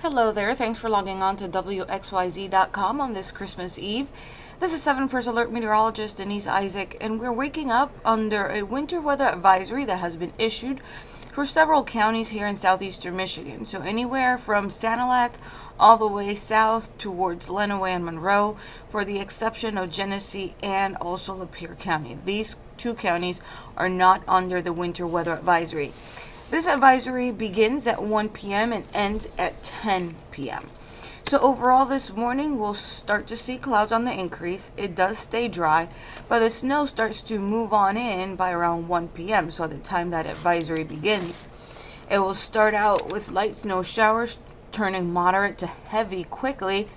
Hello there, thanks for logging on to WXYZ.com on this Christmas Eve. This is 7 First Alert meteorologist Denise Isaac, and we're waking up under a winter weather advisory that has been issued for several counties here in southeastern Michigan. So anywhere from Sanilac all the way south towards Lenawee and Monroe, for the exception of Genesee and also Lapeer County. These two counties are not under the winter weather advisory. This advisory begins at 1 p.m. and ends at 10 p.m. So overall this morning we'll start to see clouds on the increase. It does stay dry, but the snow starts to move on in by around 1 p.m. So at the time that advisory begins, it will start out with light snow showers turning moderate to heavy quickly,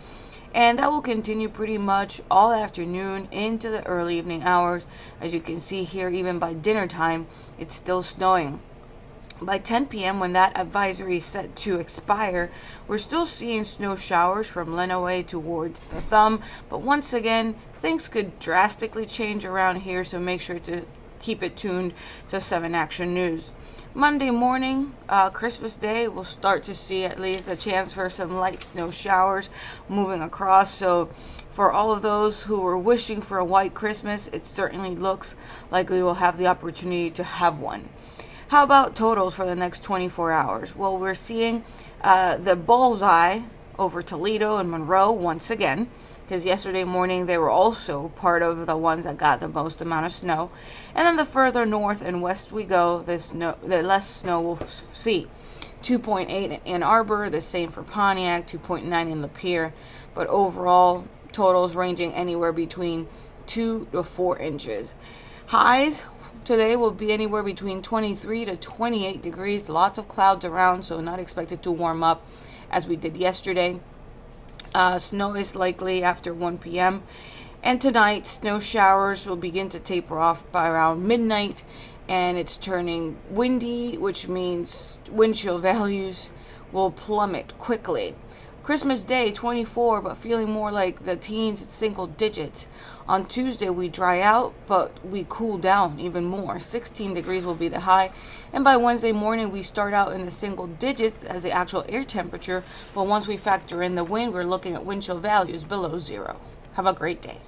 and that will continue pretty much all afternoon into the early evening hours. As you can see here, even by dinner time, it's still snowing. By 10 p.m., when that advisory is set to expire, we're still seeing snow showers from Lenawee towards the Thumb, but once again, things could drastically change around here, so make sure to keep it tuned to 7 Action News. Monday morning, Christmas Day, we'll start to see at least a chance for some light snow showers moving across, so for all of those who were wishing for a white Christmas, it certainly looks like we will have the opportunity to have one. How about totals for the next 24 hours? Well, we're seeing the bullseye over Toledo and Monroe once again, because yesterday morning they were also part of the ones that got the most amount of snow. And then the further north and west we go, the less snow we'll see. 2.8 in Ann Arbor, the same for Pontiac, 2.9 in Lapeer, but overall totals ranging anywhere between 2 to 4 inches. Highs today will be anywhere between 23 to 28 degrees. Lots of clouds around, so not expected to warm up as we did yesterday. Snow is likely after 1 p.m. And tonight, snow showers will begin to taper off by around midnight, and it's turning windy, which means wind chill values will plummet quickly. Christmas Day, 24, but feeling more like the teens, single digits. On Tuesday, we dry out, but we cool down even more. 16 degrees will be the high. And by Wednesday morning, we start out in the single digits as the actual air temperature. But once we factor in the wind, we're looking at wind chill values below 0. Have a great day.